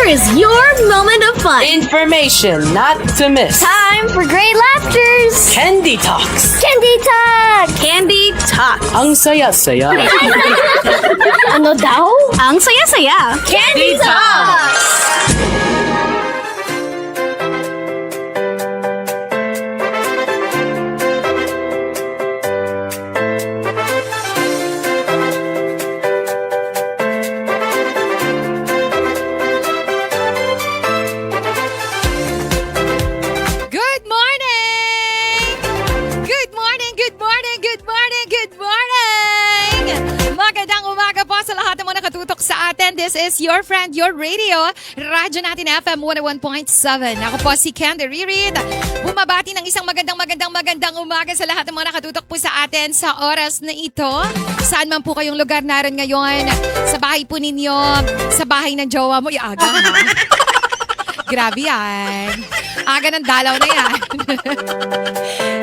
Here's your moment of fun. Information not to miss. Time for great laughters. Candy Talks. Candy Talk! Candy Talk. Ang saya-saya. Ano daw? Ang saya-saya. Candy Talks! Good morning! Good morning, good morning, good morning, good morning! Magandang umaga po sa lahat ng mga nakatutok sa atin. This is your friend, your radio. Radyo natin FM 101.7. Ako po si Candy Ririd. Bumabati ng isang magandang umaga sa lahat ng mga nakatutok po sa atin sa oras na ito. Saan man po kayong lugar naroon ngayon. Sa bahay po ninyo, sa bahay ng jowa mo. Iaga ha? Grabe yan. Aga ng dalaw na yan.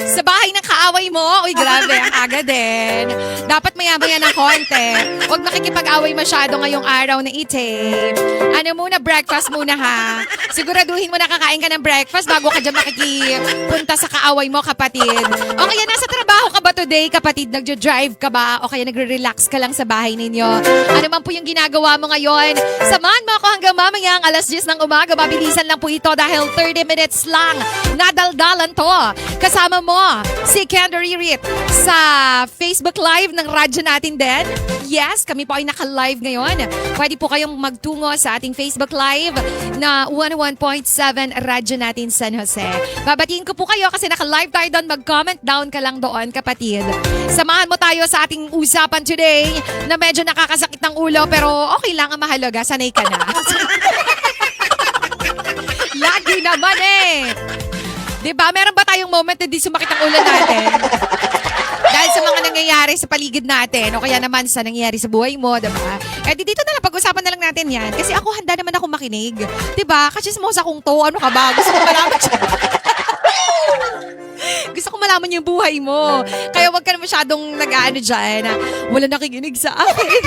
Sa bahay ng kaaway mo, uy grabe, ang aga din. Dapat maya-maya ng konti. Huwag makikipag-away masyado ngayong araw na ite. Ano muna, breakfast muna ha. Siguraduhin mo nakakain ka ng breakfast bago ka dyan makikipunta sa kaaway mo, kapatid. O kaya nasa trabaho ka ba today, kapatid? Nagjo-drive ka ba? O kaya nagre-relax ka lang sa bahay ninyo? Ano man po yung ginagawa mo ngayon? Samahan mo ako hanggang mamayang alas 10 ng umaga. Mabilisan lang po ito dahil 30 minutes lang. Nadaldalan to. Kasama mo si Candy Ririd sa Facebook Live ng radyo natin din. Yes, kami po ay naka-live ngayon. Pwede po kayong magtungo sa ating Facebook Live na 101.7 radyo natin San Jose. Babatiin ko po kayo kasi naka-live tayo doon. Mag-comment down ka lang doon, kapatid. Samahan mo tayo sa ating usapan today na medyo nakakasakit ng ulo pero okay lang, ang mahalaga. Sanay ka na. Lagi naman eh. Diba? Meron ba tayong moment na di sumakit ang ulo natin? Dahil sa mga nangyayari sa paligid natin o kaya naman sa nangyayari sa buhay mo, diba? Eh dito na lang, pag-usapan na lang natin yan. Kasi ako handa naman ako makinig. Diba? Kasi sa kong to, ano ka ba? Gusto ko malaman siya. Gusto ko malaman yung buhay mo. Kaya wag ka na masyadong nag-ano dyan. Wala nakikinig sa akin.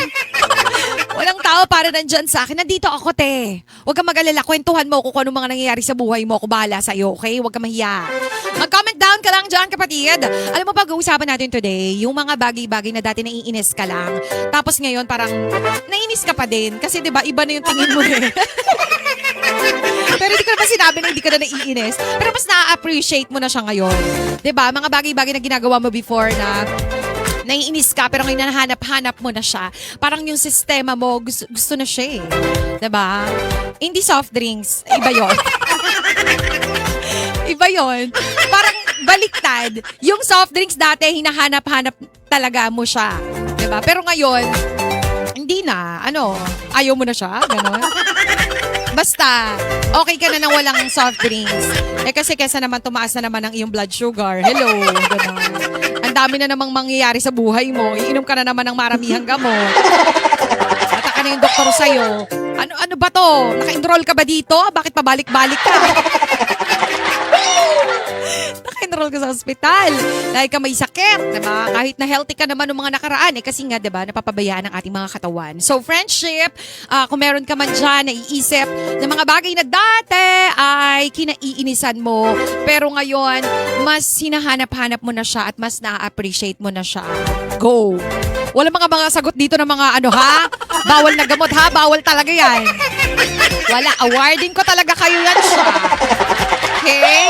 Walang tao para nandyan sa akin. Nandito ako, te. Huwag kang mag-alala. Kwentuhan mo kung ano mga nangyayari sa buhay mo. Ako bahala sa'yo, okay? Huwag kang mahiya. Mag-comment down ka lang dyan, kapatid. Alam mo, pag-uusapan natin today, yung mga bagay-bagay na dati naiinis ka lang. Tapos ngayon, parang naiinis ka pa din. Kasi diba, iba na yung tingin mo eh. Pero hindi ko naman sinabi na hindi ka na naiinis. Pero mas na-appreciate mo na siya ngayon. Diba? Mga bagay-bagay na ginagawa mo before na naiinis ka pero ngayon nahanap-hanap mo na siya. Parang yung sistema mo gusto na siya eh. Diba? Hindi soft drinks. Iba yon. Iba yon. Parang baliktad. Yung soft drinks dati, hinahanap-hanap talaga mo siya. Diba? Pero ngayon, hindi na. Ano? Ayaw mo na siya? Ganon. Basta, okay ka na nang walang soft drinks. Eh kasi kesa naman tumaas na naman ang iyong blood sugar. Hello. Ganon. Ang dami na namang mangyayari sa buhay mo. Iinom ka na naman ng maramihang gamot. Ataka na yung doktor sa'yo. Ano ba to? Naka-enroll ka ba dito? Bakit pabalik-balik ka? Naka-enroll ka sa ospital. Dahil ka may sakit, diba? Kahit na healthy ka naman ng mga nakaraan, eh kasi nga, diba, napapabayaan ang ating mga katawan. So, friendship, kung meron ka man dyan, naiisip na mga bagay na dati ay kinaiinisan mo, pero ngayon, mas hinahanap-hanap mo na siya at mas na-appreciate mo na siya. Go! Wala mga sagot dito ng mga ano ha? Bawal na gamot ha? Bawal talaga yan. Wala. Awarding ko talaga kayo yan siya. Okay?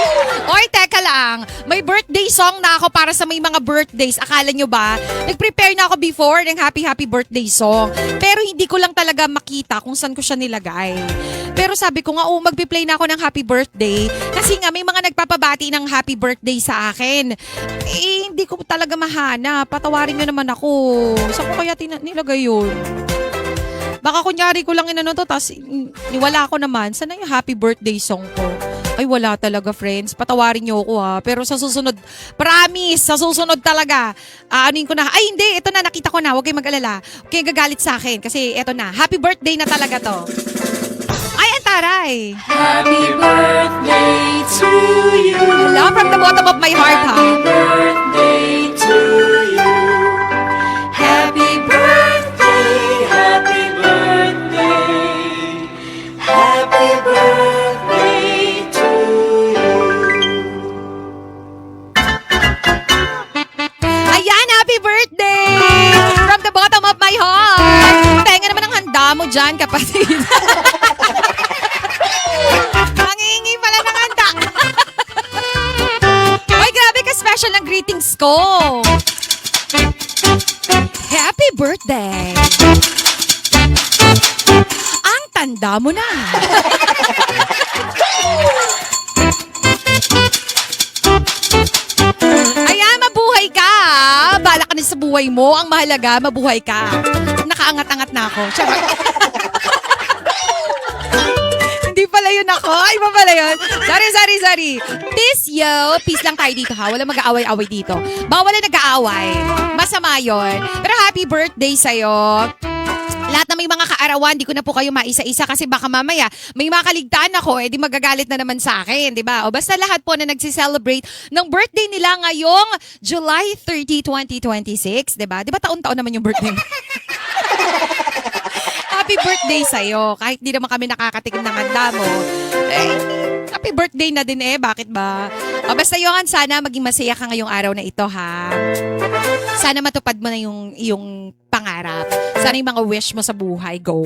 Oy, teka lang. May birthday song na ako para sa may mga birthdays. Akala nyo ba? Nag-prepare na ako before ng happy birthday song. Pero hindi ko lang talaga makita kung saan ko siya nilagay. Pero sabi ko nga, magpi-play na ako ng happy birthday. Kasi nga, may mga nagpapabati ng happy birthday sa akin. Eh, hindi ko talaga mahanap. Patawarin nyo naman ako. Saan ko kaya nilagay yun? Baka kunyari ko lang inano to, tapos niwala ko naman. Saan na yung happy birthday song ko? Ay, wala talaga, friends. Patawarin niyo ako ha. Pero sa susunod, promise, sa susunod talaga, anuin ko na. Ay, hindi. Ito na, nakita ko na. Huwag kayong mag-alala. Huwag kayong gagalit sa akin. Kasi ito na. Happy birthday na talaga to. Ay, ang taray. Happy birthday to you. Love from the bottom of my heart, ha? Happy birthday to you. Happy birthday, happy birthday. Happy dyan, kapatid. Mangingi pala ng handa. Ay, grabe ka special ng greetings ko. Happy birthday. Ang tanda mo na. Ayan, mabuhay ka. Bala ka na sa buhay mo. Ang mahalaga, mabuhay ka. Nakaangat-angat na ako. Charot. Hindi pala yun ako. Iba pala yun. Sorry. Peace lang tayo dito ha. Wala mag-aaway-away dito. Bawal na nag-aaway. Masama yun. Pero happy birthday sa'yo. Lahat na may mga kaarawan, di ko na po kayo maisa-isa kasi baka mamaya may makaligtaan ako, di magagalit na naman sa akin, di ba? O basta lahat po na nagsiselebrate ng birthday nila ngayong July 30, 2026, di ba? Di ba taon-taon naman yung birthday mo? Happy birthday sa'yo. Kahit di naman kami nakakatikim ng handa mo. Happy birthday na din bakit ba? O basta yun, sana maging masaya ka ngayong araw na ito ha. Sana matupad mo na yung iyong pangarap. Sana yung mga wish mo sa buhay, go.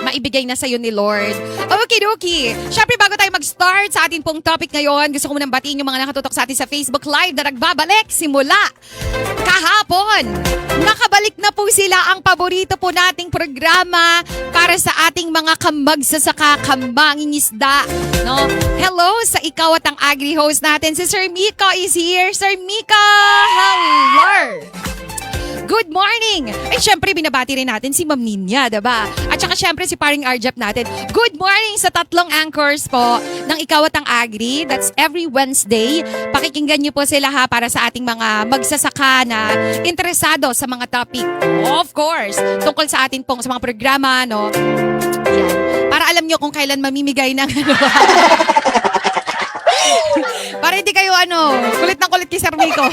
Maibigay na sa'yo ni Lord. Okay. Syempre, bago tayo mag-start sa ating pong topic ngayon, gusto ko munang batiin yung mga nakatutok sa atin sa Facebook Live na nagbabalik simula kahapon. Nakabalik na po sila ang paborito po nating programa para sa ating mga kamagsasaka, kamangingisda. No? Hello sa ikaw at ang agri-host natin. Si Sir Miko is here. Sir Miko, hello! Good morning! Eh, syempre, binabati rin natin si Ma'am Ninya, diba? At saka, syempre, si Paring Arjep natin. Good morning sa tatlong anchors po ng Ikaw at ang Agri. That's every Wednesday. Pakikinggan niyo po sila ha para sa ating mga magsasaka na interesado sa mga topic. Of course, tungkol sa atin pong sa mga programa, no? Yan. Para alam niyo kung kailan mamimigay ng para hindi kayo kulit ng kulit kay Sir Miko.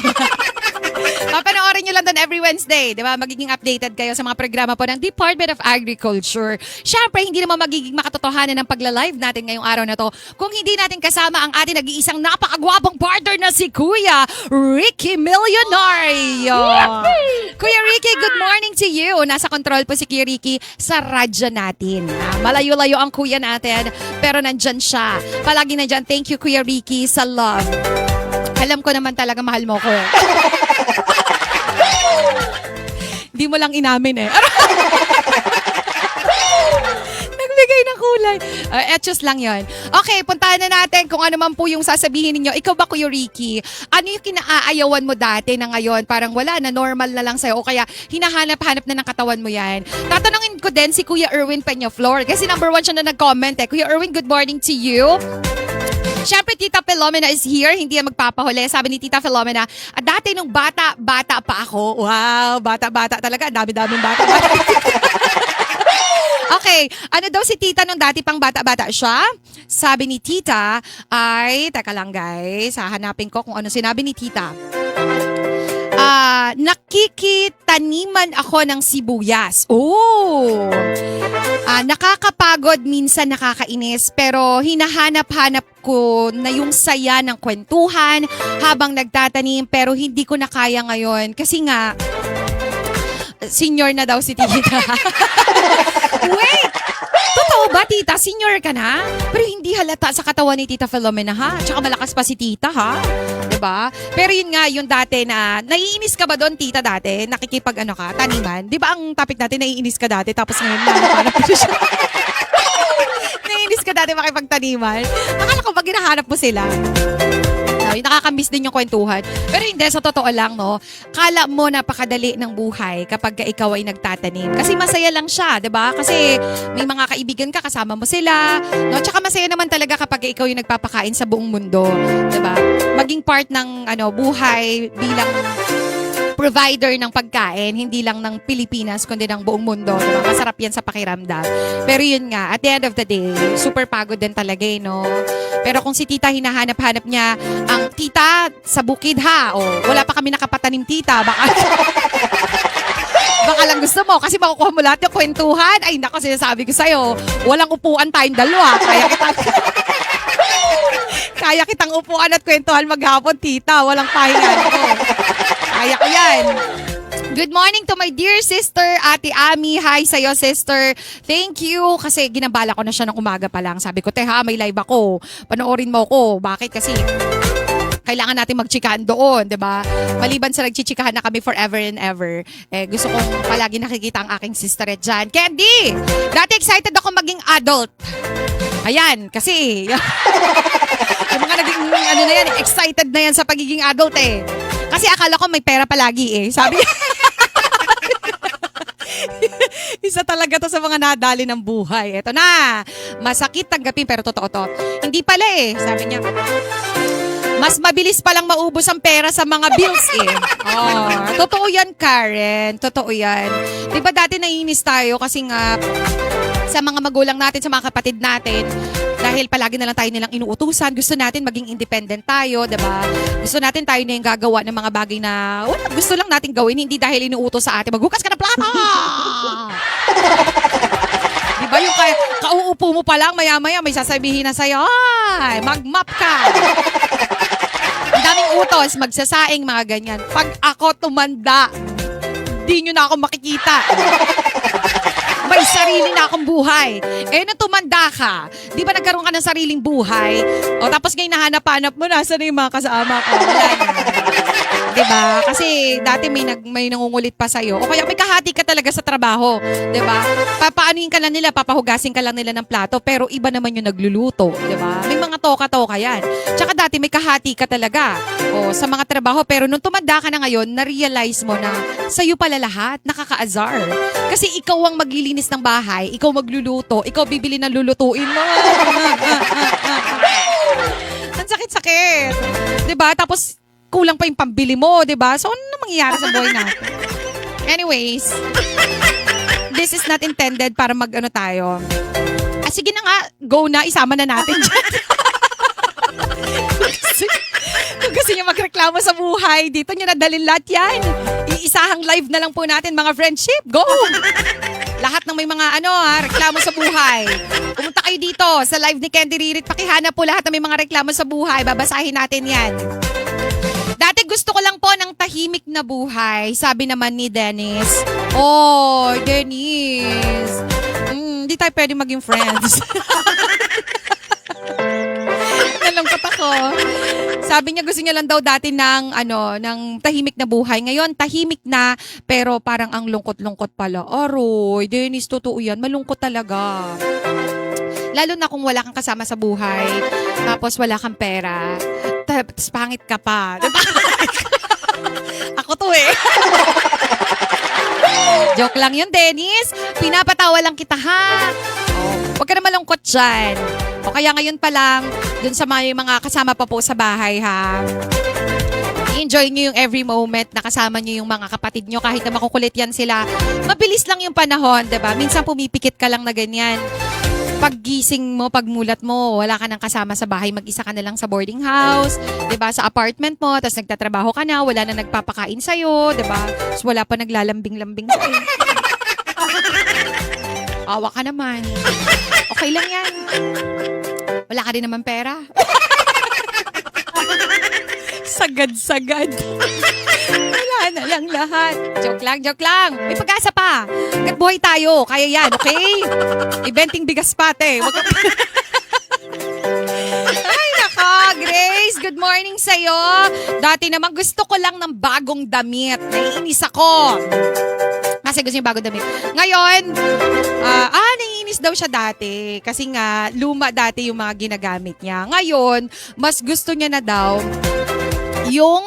Papanoorin nyo lang doon every Wednesday, di ba? Magiging updated kayo sa mga programa po ng Department of Agriculture. Siyempre, hindi naman magiging makatotohanan ng pagla-live natin ngayong araw na to kung hindi natin kasama ang ating nag-iisang napakagwapong partner na si Kuya Ricky Millionario. Kuya Ricky, good morning to you. Nasa control po si Kuya Ricky sa radyo natin. Malayo-layo ang kuya natin, pero nandyan siya. Palagi nandyan. Thank you, Kuya Ricky, sa love. Alam ko naman talaga mahal mo ko. Di mo lang inamin Nagbigay ng kulay. Etchos lang yon. Okay, puntahan na natin kung ano man po yung sasabihin ninyo. Ikaw ba, Kuya Ricky? Ano yung kinaayawan mo dati na ngayon? Parang wala na, normal na lang sa'yo. O kaya hinahanap-hanap na ng katawan mo yan. Tatanungin ko din si Kuya Erwin Peñaflor. Kasi number 1 siya na nag-comment Kuya Erwin, good morning to you. Siyempre, Tita Filomena is here. Hindi yan magpapahuli. Sabi ni Tita Filomena, dati nung bata pa ako. Wow, bata-bata talaga. Dami-daming bata. Okay, ano daw si Tita nung dati pang bata-bata siya? Sabi ni Tita ay, teka lang guys, hahanapin ko kung ano sinabi ni Tita. Nakikitaniman ako ng sibuyas. Oh! Nakakapagod, minsan nakakainis, pero hinahanap-hanap ko na yung saya ng kwentuhan habang nagtatanim, pero hindi ko na kaya ngayon. Kasi nga, senior na daw si Tita. Wait! Totoo ba, Tita? Senior ka na? Pero hindi halata sa katawan ni Tita Filomena, ha? Tsaka malakas pa si Tita, ha? Diba? Pero yun nga, yung dati na, naiinis ka ba doon, Tita, dati? Nakikipag taniman? Diba ang topic natin, naiinis ka dati, tapos ngayon parang siya. Naiinis ka dati makipagtaniman? Akala ko pag hinahanap mo sila. Nakakamiss din yung kwentuhan. Pero hindi, sa totoo lang, no? Kala mo napakadali ng buhay kapag ikaw ay nagtatanim. Kasi masaya lang siya, di ba? Kasi may mga kaibigan ka, kasama mo sila. No? Tsaka masaya naman talaga kapag ikaw yung nagpapakain sa buong mundo. Di ba? Maging part ng buhay bilang provider ng pagkain, hindi lang ng Pilipinas, kundi ng buong mundo. Diba? Masarap yan sa pakiramdam. Pero yun nga, at the end of the day, super pagod din talaga, no? Pero kung si Tita hinahanap-hanap niya, ang Tita sa bukid ha, wala pa kami nakapatanim, Tita, baka lang gusto mo, kasi makukuha mo lahat yung kwentuhan. Ay, nako, sinasabi ko sa'yo, walang upuan tayong dalawa. Kaya kitang upuan at kwentuhan maghapon, Tita. Walang pahingan ko. Kaya ko yan. Good morning to my dear sister, Ate Ami. Hi sa'yo, sister. Thank you. Kasi ginabala ko na siya ng umaga pa lang. Sabi ko, Teha, may live ako. Panoorin mo ko. Bakit? Kasi kailangan natin magchikahan doon, di ba? Maliban sa nagchichikahan na kami forever and ever, gusto kong palagi nakikita ang aking sister dyan. Candy! Dati excited ako maging adult. Ayan, kasi yung mga naging, excited na yan sa pagiging adult eh. Kasi akala ko may pera palagi eh. Sabi isa talaga to sa mga nadali ng buhay. Eto na, masakit tanggapin pero totoo to. Hindi pala eh, sabi niya. Mas mabilis palang maubos ang pera sa mga bills eh. Oh, totoo yan, Karen. Totoo yan. Diba dati naiinis tayo kasi nga sa mga magulang natin, sa mga kapatid natin, dahil palagi na lang tayo nilang inuutusan, gusto natin maging independent tayo, diba? Gusto natin tayo na yung gagawa ng mga bagay na gusto lang natin gawin, hindi dahil inuutos sa atin, maghugas ka ng plato! Diba yung kauupo mo pa lang, maya-maya may sasabihin na sa'yo, ay, mag-map ka! Ang daming utos, magsasaing, mga ganyan. Pag ako tumanda, di nyo na ako makikita. May sarili na akong buhay. Nung tumanda ka, di ba nagkaroon ka ng sariling buhay? O tapos ngayon nahanap-hanap mo, nasa na yung mga kasama ko? Wala na. Diba? Kasi dati may nangungulit pa sa'yo. O kaya may kahati ka talaga sa trabaho. Diba? Papaanuin ka lang nila, papahugasin ka lang nila ng plato, pero iba naman yung nagluluto. Diba? May mga toka-toka yan. Tsaka dati may kahati ka talaga sa mga trabaho. Pero nung tumanda ka na ngayon, na-realize mo na sa'yo pala lahat, nakaka-azar. Kasi ikaw ang maglilinis ng bahay, ikaw magluluto, ikaw bibili ng lulutuin mo. Ang sakit-sakit. Diba? Tapos, kulang pa yung pambili mo, diba? So, ano mangyayari sa buhay natin? Anyways, this is not intended para mag-ano tayo. Sige na nga, go na, isama na natin dyan. Kung gusto niyo magreklamo sa buhay, dito niyo nadalin lahat yan. Iisahang live na lang po natin, mga friendship. Go! Lahat ng may mga reklamo sa buhay. Pumunta kayo dito sa live ni Candy Ririt. Pakihanap po lahat ng may mga reklamo sa buhay. Babasahin natin yan. Dati gusto ko lang po ng tahimik na buhay, sabi naman ni Dennis. Oh, Dennis. Hindi tayo pwede maging friends. Nalungkot ako. Sabi niya gusto niya lang daw dati ng tahimik na buhay. Ngayon, tahimik na, pero parang ang lungkot-lungkot pala. Aroy, Dennis, totoo yan. Malungkot talaga. Lalo na kung wala kang kasama sa buhay, tapos wala kang pera, tapos pangit ka pa. Diba? Ako to eh. Joke lang yun, Dennis. Pinapatawa lang kita, ha? Huwag ka na malungkot dyan. O kaya ngayon pa lang, dun sa mga kasama pa po sa bahay, ha? I-enjoy nyo yung every moment na kasama nyo yung mga kapatid nyo kahit na makukulit yan sila. Mabilis lang yung panahon, diba? Minsan pumipikit ka lang na ganyan. Paggising mo, pagmulat mo, wala ka nang kasama sa bahay, mag-isa ka na lang sa boarding house, 'di ba? Sa apartment mo, tapos nagtatrabaho ka na, wala na nagpapakain sa iyo, 'di ba? Tapos wala pa naglalambing-lambing sa iyo. Awa ka naman. Okay lang 'yan. Wala ka din naman pera. Sagad-sagad. Wala na lang lahat. Joke lang. May pag-asa pa. Hanggat buhay tayo. Kaya yan, okay? Ibenting bigas pate. Ay, naka, Grace. Good morning sa'yo. Dati naman gusto ko lang ng bagong damit. Naiinis ako. Kasi gusto niya bagong damit. Ngayon, naiinis daw siya dati. Kasi nga, luma dati yung mga ginagamit niya. Ngayon, mas gusto niya na daw yung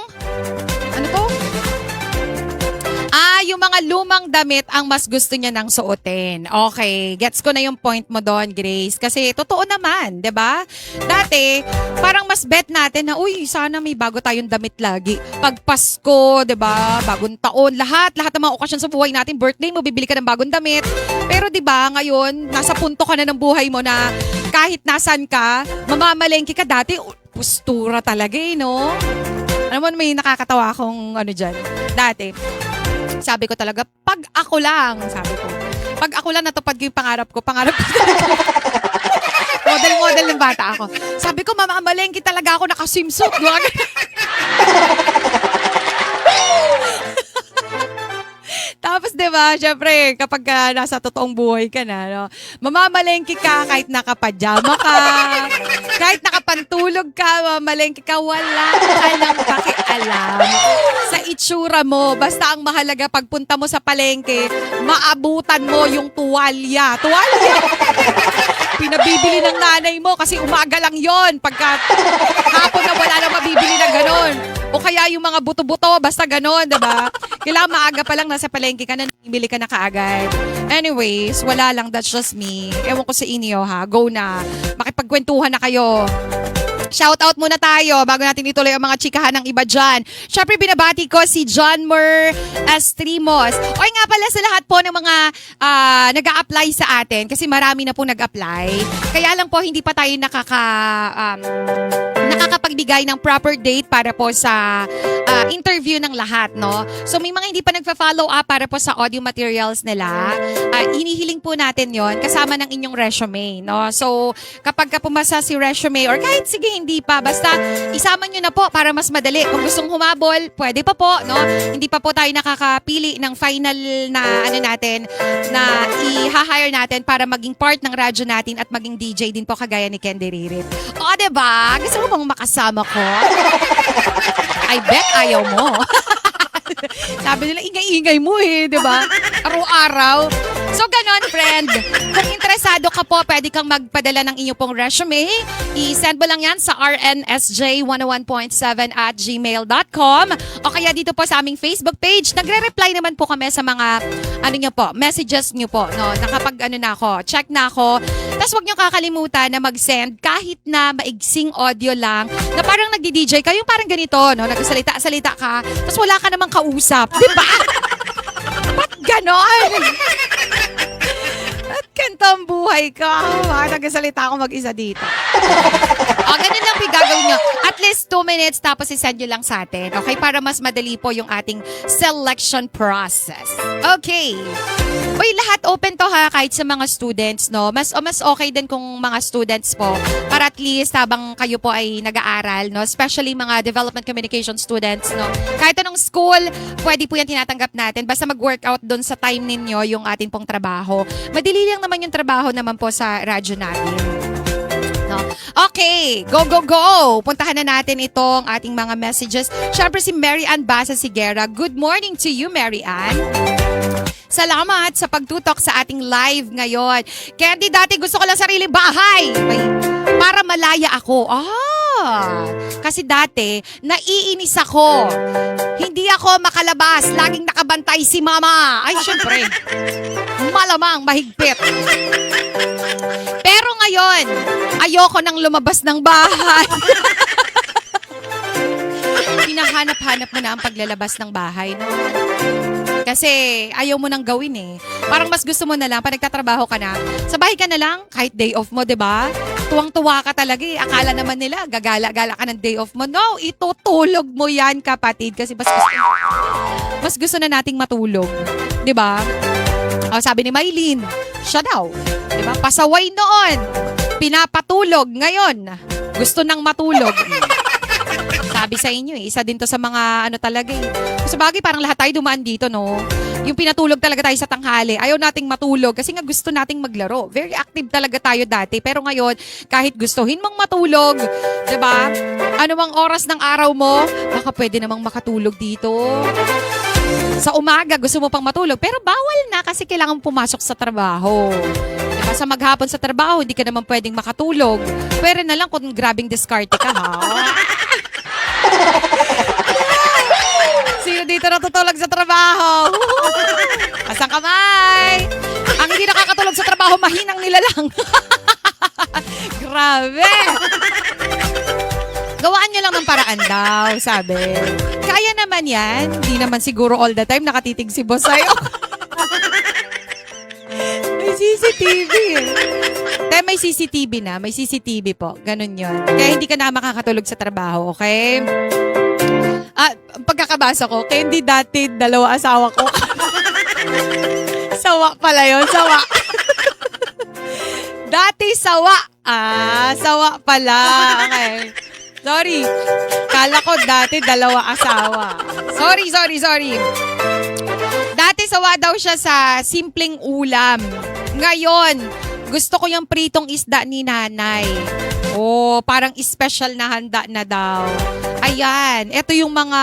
yung mga lumang damit ang mas gusto niya nang suotin. Okay, gets ko na yung point mo doon, Grace. Kasi totoo naman, 'di ba? Dati, parang mas bet natin na, sana may bago tayong damit lagi. Pag Pasko, 'di ba? Bagong taon, lahat ng mga okasyon sa buhay natin, birthday mo, bibili ka ng bagong damit. Pero 'di ba, ngayon, nasa punto ka na ng buhay mo na kahit nasan ka, mamamalengke ka dati, postura talaga no? Alam mo, may nakakatawa akong dyan. Dati, sabi ko talaga, pag ako lang natupad ko yung pangarap ko talaga. Model ng bata ako. Sabi ko, mamamalengke talaga ako, naka-swimsuit. Tapos, di ba, syempre, kapag nasa totoong buhay ka na, no, mamamalengke ka kahit nakapajama ka, kahit nakapantulog ka, mamamalengke ka, wala ka lang pakialam sa itsura mo. Basta ang mahalaga, pagpunta mo sa palengke, maabutan mo yung tuwalya. Tuwalya! Pinabibili ng nanay mo kasi umaga lang yon. Pagka hapon na wala na mabibili na ganon. O kaya yung mga buto-buto, basta ganon, diba? Kailangan maaga pa lang nasa palengke ka na, bili ka na kaagad. Anyways, wala lang, that's just me. Ewan ko sa inyo ha, go na. Makipagkwentuhan na kayo. Shout out muna tayo bago natin ituloy ang mga chikahan ng iba dyan. Syempre, binabati ko si John Mer Astrimos. Oy nga pala sa lahat po ng mga nag-a-apply sa atin kasi marami na po nag-apply. Kaya lang po hindi pa tayo nakakapagbigay ng proper date para po sa interview ng lahat, no? So may mga hindi pa nagfa-follow up para po sa audio materials nila. Inihiling po natin yon kasama ng inyong resume, no? So kapag pumasa si resume or kahit sige hindi pa, basta isama nyo na po para mas madali. Kung gustong humabol, pwede pa po, no? Hindi pa po tayo nakakapili ng final na natin, na i-hire natin para maging part ng radyo natin at maging DJ din po kagaya ni Candy Ririt. O, diba? Gusto mo bang makasama ko? I bet ayaw mo. Sabi nila, ingay-ingay mo eh, di ba? Araw-araw. So, ganon, friend. Kung interesado ka po, pwede kang magpadala ng inyong pong resume. I-send mo lang yan sa rnsj101.7@gmail.com o kaya dito po sa aming Facebook page. Nagre-reply naman po kami sa mga, messages nyo po. No? Nakapag, check na ako. Tapos huwag nyo kakalimutan na mag-send kahit na maigsing audio lang na parang nagdi-DJ ka. Yung parang ganito, no? Nagsalita-salita ka. Tapos wala ka namang kausap. Di ba? Ba't ganon? At kantang buhay ka. Nagsalita ako mag-isa dito. Ganun lang po gagawin nyo. At least 2 minutes tapos isend nyo lang sa atin. Okay? Para mas madali po yung ating selection process. Okay. Uy, lahat open to ha, kahit sa mga students, no? Mas okay din kung mga students po. Para at least habang kayo po ay nag-aaral, no? Especially mga development communication students, no? Kahit anong school, pwede po yan tinatanggap natin. Basta mag-workout doon sa time ninyo yung ating pong trabaho. Madali lang naman yung trabaho naman po sa radyo natin. No? Okay, go, go, go! Puntahan na natin itong ating mga messages. Siyempre si Mary Ann Basa Sigera. Good morning to you, Mary Ann. Salamat sa pagtutok sa ating live ngayon. Candy, dati gusto ko lang sariling bahay. Para malaya ako. Kasi dati, naiinis ako. Hindi ako makalabas. Laging nakabantay si mama. Ay, syempre. Malamang mahigpit. Pero ngayon, ayoko nang lumabas ng bahay. Hinahanap-hanap mo na ang paglalabas ng bahay, no? Kasi ayaw mo nang gawin eh. Parang mas gusto mo na lang, pag nagtatrabaho ka na, sa bahay ka na lang, kahit day off mo, diba? Tuwang-tuwa ka talaga eh. Akala naman nila, gagala-gala ka ng day off mo. No, itutulog mo yan, kapatid. Kasi mas gusto na nating matulog. Diba? Sabi ni Maylene, siya daw. Diba? Pasaway noon. Pinapatulog. Ngayon, gusto nang matulog. Sabi sa inyo eh, isa din to sa mga talaga eh. Sa bagay, parang lahat tayo dumaan dito, no? Yung pinatulog talaga tayo sa tanghali. Ayaw nating matulog kasi nga gusto nating maglaro. Very active talaga tayo dati. Pero ngayon, kahit gustuhin mong matulog, diba? Ano mang oras ng araw mo, baka pwede namang makatulog dito. Sa umaga, gusto mo pang matulog. Pero bawal na kasi kailangan pumasok sa trabaho. Diba? Sa maghapon sa trabaho, hindi ka naman pwedeng makatulog. Pwede na lang kung grabing diskarte ka, ha? Sino dito natutulog sa trabaho? Asang kamay! Ang hindi nakakatulog sa trabaho, mahinang nila lang. Grabe! Gawaan nyo lang ng paraan daw, sabi. Kaya naman yan. Hindi naman siguro all the time nakatitig si boss sa'yo. May CCTV eh. May CCTV na. May CCTV po. Ganun yun. Kaya hindi ka na makakatulog sa trabaho, okay? Pagkakabasa ko, Candy dati, 2 asawa ko. Sawa pala yun, sawa. Dati sawa. Sawa pala. Okay. Sorry. Kala ko dati 2 asawa. Sorry. Dati sawa daw siya sa simpleng ulam. Ngayon, gusto ko yung pritong isda ni nanay. Oh, parang special na handa na daw. Ayan, ito yung mga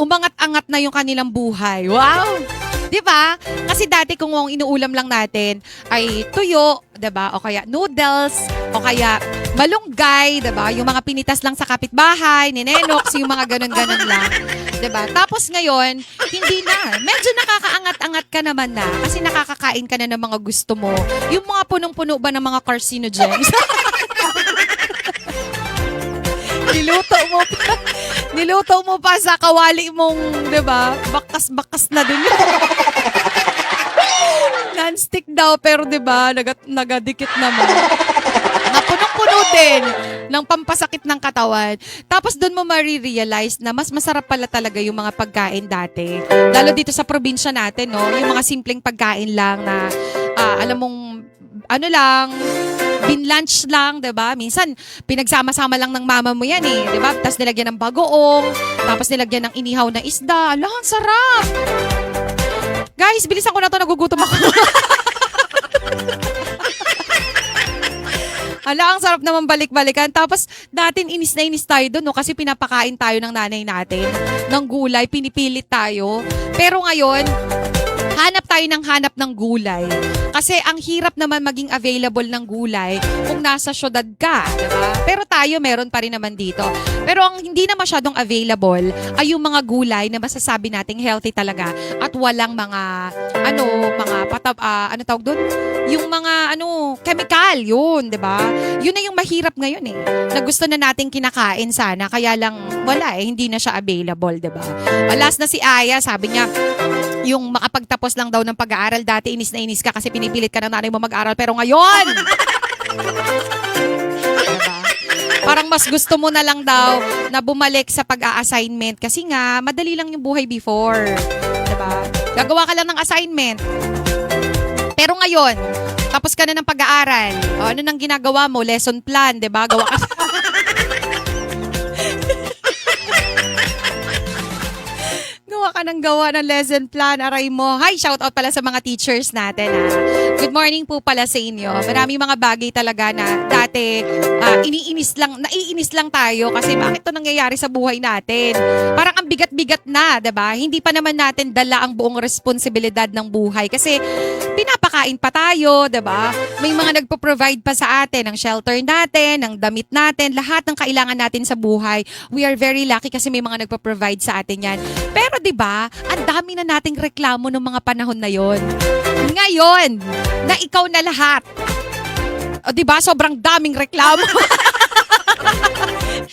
umangat-angat na yung kanilang buhay. Wow! 'Di ba? Kasi dati kung ang inuulam lang natin ay tuyo, 'di ba? O kaya noodles, o kaya malunggay, 'di ba? Yung mga pinitas lang sa kapitbahay, ni Nenox, yung mga ganun-ganun lang. 'Di ba? Tapos ngayon, hindi na. Medyo nakakaangat-angat ka naman na kasi nakakakain ka na ng mga gusto mo. Yung mga punong-puno ba ng mga carcinogens? Niluto mo pa sa kawali mong, 'di ba? Bakas-bakas na din. Non-stick daw pero 'di ba, nagadikit naman. Napunong-puno din ng pampasakit ng katawan. Tapos doon mo marirealize na mas masarap pala talaga yung mga pagkain dati. Lalo dito sa probinsya natin, no? Yung mga simpleng pagkain lang na alam mong ano lang, binlunch lang, 'di ba? Minsan pinagsama-sama lang ng mama mo 'yan eh, 'di ba? Tapos nilagyan ng bagoong, tapos nilagyan ng inihaw na isda. Ala, ang sarap. Guys, bilisan ko na 'to, nagugutom ako. Ala, ang sarap naman balik-balikan. Tapos datin inis na inis tayo doon, no? Kasi pinapakain tayo ng nanay natin ng gulay, pinipilit tayo. Pero ngayon, hanap ng gulay. Kasi ang hirap naman maging available ng gulay kung nasa syudad ka, diba? Pero tayo meron pa rin naman dito. Pero ang hindi na masyadong available ay yung mga gulay na masasabi nating healthy talaga at walang mga ano tawag doon? Yung mga chemical, yun, 'di ba? Yun na yung mahirap ngayon eh. Na gusto na nating kinakain sana, kaya lang wala eh, hindi na siya available, 'di ba? Last na si Aya, sabi niya, yung makapagtapos lang daw ng pag-aaral, dati inis na inis ka kasi pinipilit ka ng nanay mo mag-aral, pero ngayon, diba? Parang mas gusto mo na lang daw na bumalik sa pag-a-assignment kasi nga, madali lang yung buhay before. Diba? Gagawa ka lang ng assignment. Pero ngayon, tapos ka na ng pag-aaral. O, ano nang ginagawa mo? Lesson plan, diba? Gawa ka gawa ng lesson plan, aray mo. Hi, shout out pala sa mga teachers natin. Good morning po pala sa inyo. Maraming mga bagay talaga na dati naiinis lang tayo kasi bakit to nangyayari sa buhay natin. Parang ang bigat-bigat na, 'di ba? Hindi pa naman natin dala ang buong responsibilidad ng buhay kasi pinapakain pa tayo, 'di ba? May mga nagpo-provide pa sa atin ng shelter natin, ng damit natin, lahat ng kailangan natin sa buhay. We are very lucky kasi may mga nagpo-provide sa atin 'yan. Pero 'di ba, ang dami na nating reklamo ng mga panahon na 'yon. Ngayon, na ikaw na lahat. O 'di ba, sobrang daming reklamo.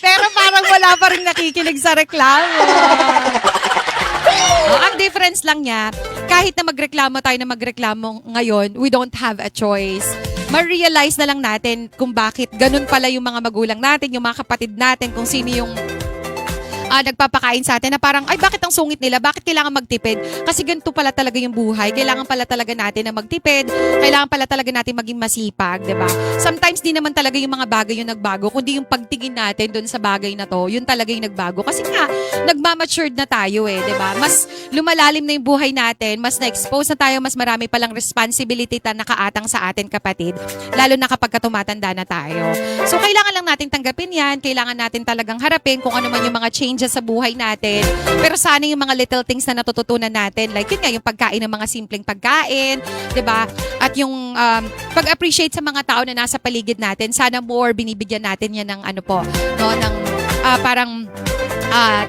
Pero parang wala pa ring nakikinig sa reklamo. Ang difference lang niya, kahit na magreklamo tayo na magreklamo ngayon, we don't have a choice. Ma-realize na lang natin kung bakit ganun pala yung mga magulang natin, yung mga kapatid natin, kung sino yung nagpapakain sa atin na parang, ay bakit ang sungit nila? Bakit kailangan magtipid? Kasi ganito pala talaga yung buhay. Kailangan pala talaga natin na magtipid. Kailangan pala talaga natin maging masipag, diba? Sometimes di naman talaga yung mga bagay yung nagbago, kundi yung pagtingin natin doon sa bagay na to, yun talaga yung nagbago. Kasi nga, nagmamatured na tayo eh, diba? Mas lumalalim na yung buhay natin, mas na-expose na tayo, mas marami palang responsibility na nakaatang sa atin, kapatid. Lalo na kapag tumatanda na tayo. So, kailangan lang natin tanggapin yan. Kailangan natin talagang harapin kung ano man yung mga changes sa buhay natin. Pero sana yung mga little things na natututunan natin, like yun nga, yung pagkain ng mga simpleng pagkain, 'di ba? At yung pag-appreciate sa mga tao na nasa paligid natin, sana more binibigyan natin yan ng ng parang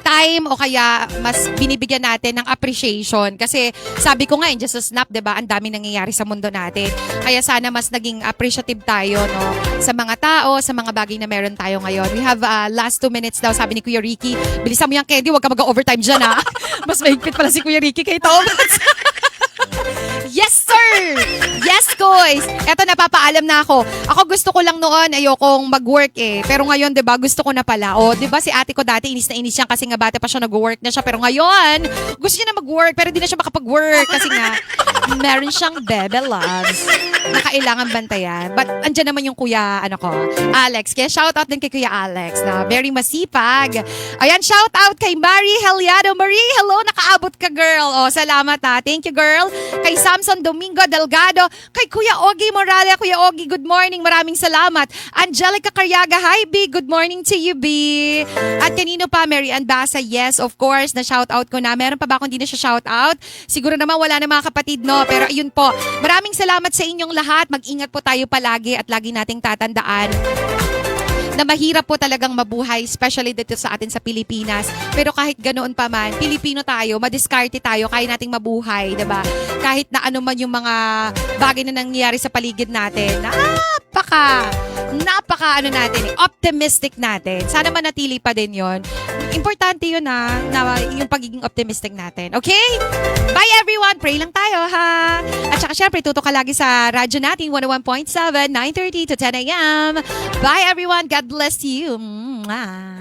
time o kaya mas binibigyan natin ng appreciation. Kasi sabi ko nga, in just a snap, 'di ba? Ang daming nangyayari sa mundo natin. Kaya sana mas naging appreciative tayo, no, sa mga tao, sa mga bagay na meron tayo ngayon. We have last 2 minutes daw, sabi ni Kuya Ricky. Bilisan mo yan, Candy, huwag ka mag-overtime dyan, ha? Mas mahigpit pala si Kuya Ricky kay Thomas. Yes, sir! Yes, Koy! guys, eto napapaalam na ako. Ako gusto ko lang noon, ayokong mag-work eh. Pero ngayon, 'di ba, gusto ko na pala. O, 'di ba si ate ko dati inis na inis siya kasi nga bata pa siya nag-work na siya. Pero ngayon, gusto niya na mag-work pero di na siya makapag-work kasi nga meron siyang bebe loves na kailangan bantayan. But andyan naman yung kuya, Alex. Kaya shout out din kay Kuya Alex na very masipag. Ayan, shout out kay Marie Heliado. Marie, hello, nakaabot ka girl. O, salamat ha. Thank you girl. Kay Samson Domingo Delgado. Kay Kuya Ogie Moralia. Kuya Ogie, good morning. Maraming salamat. Angelica Caryaga. Hi B, good morning to you B. At kanino pa? Mary Ann Basa. Yes, of course, na shout out ko na. Meron pa ba kung di na siya shout out? Siguro naman wala na mga kapatid, no? Pero ayun po. Maraming salamat sa inyong lahat. Mag-ingat po tayo palagi at lagi nating tatandaan na mahirap po talagang mabuhay, especially dito sa atin sa Pilipinas. Pero kahit ganoon pa man, Pilipino tayo, madiskarte tayo, kaya nating mabuhay, diba? Kahit na ano man yung mga bagay na nangyayari sa paligid natin, napaka optimistic natin. Sana manatili pa din yon. Importante yun na yung pagiging optimistic natin. Okay? Bye everyone! Pray lang tayo ha! At saka syempre, tutok ka lagi sa radyo natin, 101.7, 9:30 to 10 a.m. Bye everyone! God bless you! Mwah.